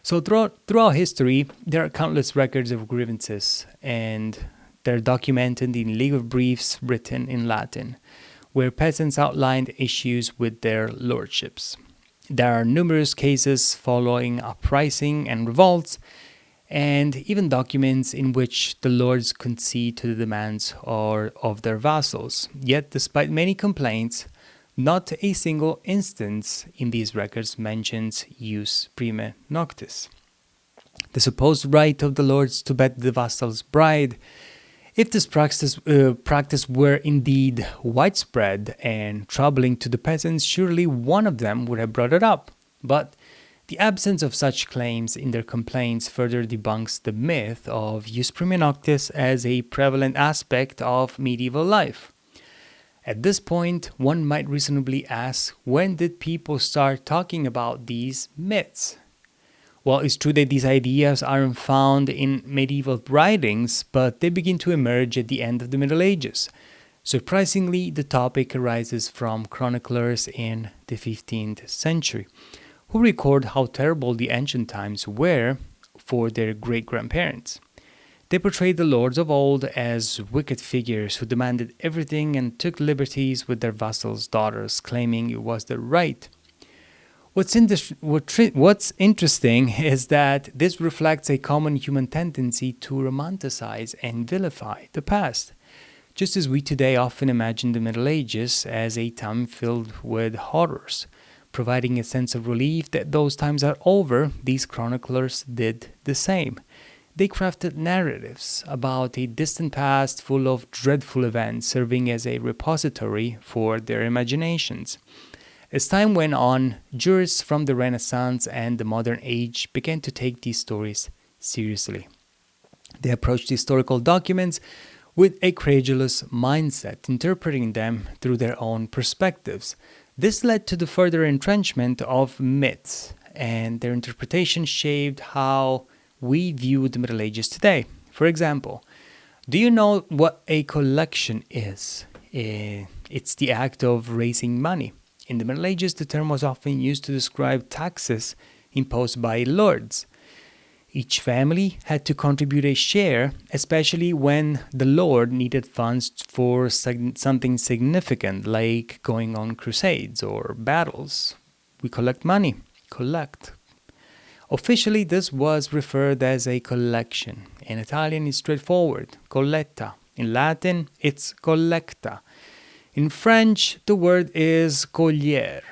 So throughout history, there are countless records of grievances, and they're documented in legal briefs written in Latin, where peasants outlined issues with their lordships. There are numerous cases following uprising and revolts, and even documents in which the lords concede to the demands of their vassals. Yet, despite many complaints, not a single instance in these records mentions Ius Primae Noctis, the supposed right of the lords to bet the vassal's bride. If this practice were indeed widespread and troubling to the peasants, surely one of them would have brought it up. But the absence of such claims in their complaints further debunks the myth of Ius Primae Noctis as a prevalent aspect of medieval life. At this point, one might reasonably ask, when did people start talking about these myths? Well, it's true that these ideas aren't found in medieval writings, but they begin to emerge at the end of the Middle Ages. Surprisingly, the topic arises from chroniclers in the 15th century, who record how terrible the ancient times were for their great-grandparents. They portrayed the lords of old as wicked figures who demanded everything and took liberties with their vassals' daughters, claiming it was their right. What's interesting is that this reflects a common human tendency to romanticize and vilify the past, just as we today often imagine the Middle Ages as a time filled with horrors. Providing a sense of relief that those times are over, these chroniclers did the same. They crafted narratives about a distant past full of dreadful events, serving as a repository for their imaginations. As time went on, jurists from the Renaissance and the modern age began to take these stories seriously. They approached historical documents with a credulous mindset, interpreting them through their own perspectives. This led to the further entrenchment of myths, and their interpretation shaped how we view the Middle Ages today. For example, do you know what a collection is? It's the act of raising money. In the Middle Ages, the term was often used to describe taxes imposed by lords. Each family had to contribute a share, especially when the lord needed funds for something significant, like going on crusades or battles. We collect money. Collect. Officially, this was referred as a collection. In Italian, it's straightforward, colletta. In Latin, it's collecta. In French, the word is collier,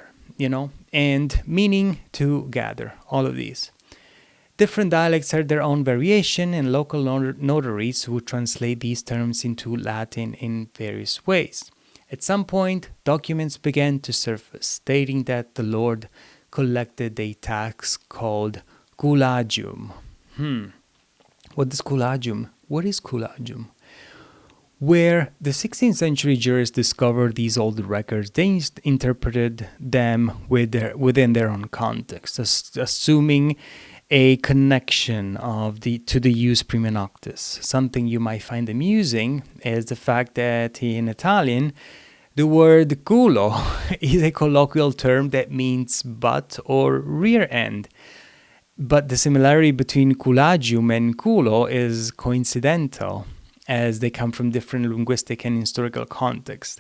and meaning to gather, all of these. Different dialects had their own variation, and local notaries would translate these terms into Latin in various ways. At some point, documents began to surface, stating that the lord collected a tax called cullagium. What is cullagium? What is cullagium? Where the 16th century jurists discovered these old records, they interpreted them within their own context, assuming a connection to the Ius Primae Noctis. Something you might find amusing is the fact that in Italian, the word culo is a colloquial term that means butt or rear end. But the similarity between cullagium and culo is coincidental, as they come from different linguistic and historical contexts.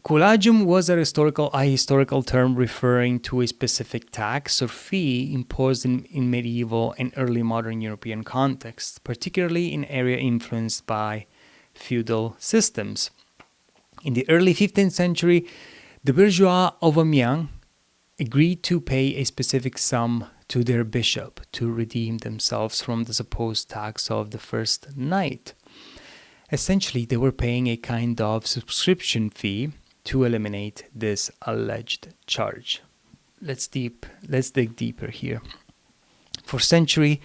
Cullagium was a historical term referring to a specific tax or fee imposed in medieval and early modern European contexts, particularly in areas influenced by feudal systems. In the early 15th century, the bourgeois of Amiens agreed to pay a specific sum to their bishop to redeem themselves from the supposed tax of the first night. Essentially, they were paying a kind of subscription fee to eliminate this alleged charge. Let's dig deeper here. For centuries,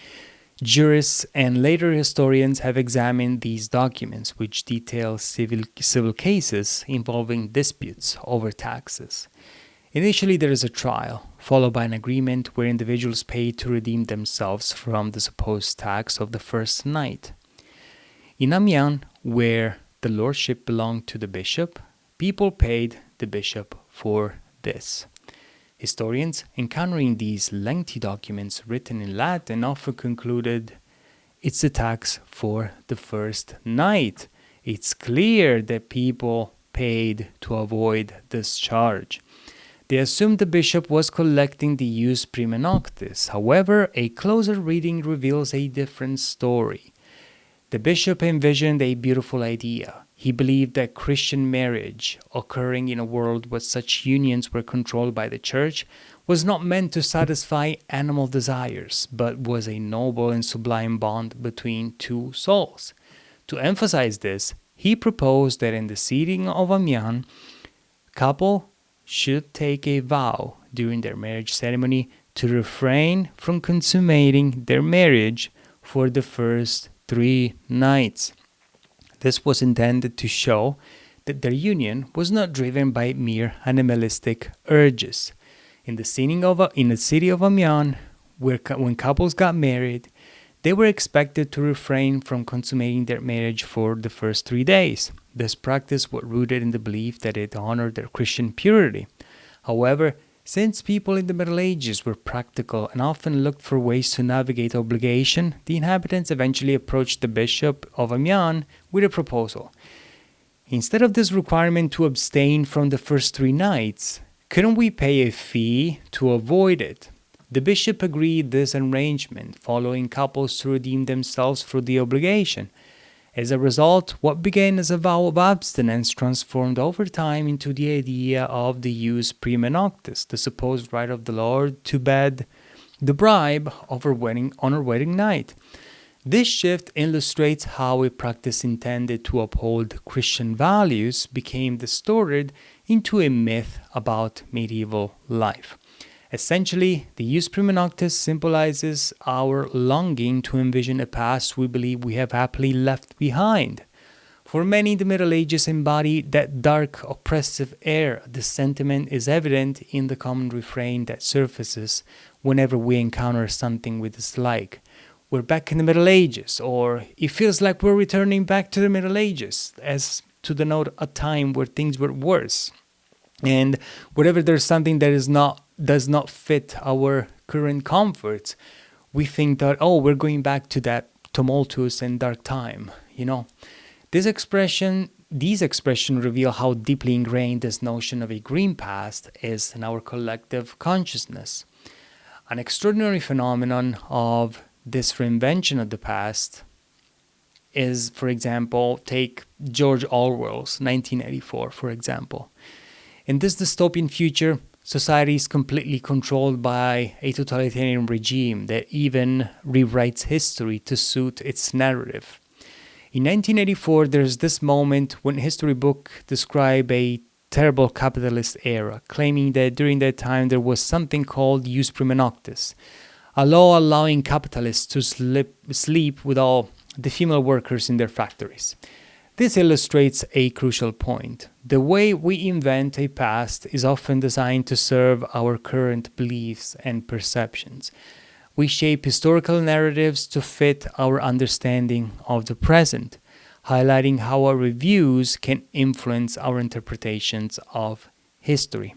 jurists and later historians have examined these documents, which detail civil cases involving disputes over taxes. Initially, there is a trial, followed by an agreement where individuals pay to redeem themselves from the supposed tax of the first night. In Amiens, where the lordship belonged to the bishop, people paid the bishop for this. Historians, encountering these lengthy documents written in Latin, often concluded it's a tax for the first night. It's clear that people paid to avoid this charge. They assumed the bishop was collecting the Ius Primae Noctis. However, a closer reading reveals a different story. The bishop envisioned a beautiful idea. He believed that Christian marriage, occurring in a world where such unions were controlled by the church, was not meant to satisfy animal desires, but was a noble and sublime bond between two souls. To emphasize this, he proposed that in the seating of Amiens, couple should take a vow during their marriage ceremony to refrain from consummating their marriage for the first 3 nights. This was intended to show that their union was not driven by mere animalistic urges. In the city of Amiens, when couples got married, they were expected to refrain from consummating their marriage for the first 3 days. This practice was rooted in the belief that it honored their Christian purity. However, since people in the Middle Ages were practical and often looked for ways to navigate obligation, the inhabitants eventually approached the bishop of Amiens with a proposal. Instead of this requirement to abstain from the first 3 nights, couldn't we pay a fee to avoid it? The bishop agreed this arrangement, following couples to redeem themselves for the obligation. As a result, what began as a vow of abstinence transformed over time into the idea of the Ius Primae Noctis, the supposed right of the Lord to bed the bride on her wedding night. This shift illustrates how a practice intended to uphold Christian values became distorted into a myth about medieval life. Essentially, the Ius Primae Noctis symbolizes our longing to envision a past we believe we have happily left behind. For many, the Middle Ages embody that dark, oppressive air. This sentiment is evident in the common refrain that surfaces whenever we encounter something we dislike. We're back in the Middle Ages, or it feels like we're returning back to the Middle Ages, as to denote a time where things were worse. And whenever there's something that does not fit our current comforts, we think that, we're going back to that tumultuous and dark time, These expressions reveal how deeply ingrained this notion of a green past is in our collective consciousness. An extraordinary phenomenon of this reinvention of the past is, for example, take George Orwell's 1984, for example. In this dystopian future, society is completely controlled by a totalitarian regime that even rewrites history to suit its narrative. In 1984, there's this moment when history books describe a terrible capitalist era, claiming that during that time there was something called Ius Primae Noctis, a law allowing capitalists to sleep with all the female workers in their factories. This illustrates a crucial point. The way we invent a past is often designed to serve our current beliefs and perceptions. We shape historical narratives to fit our understanding of the present, highlighting how our reviews can influence our interpretations of history.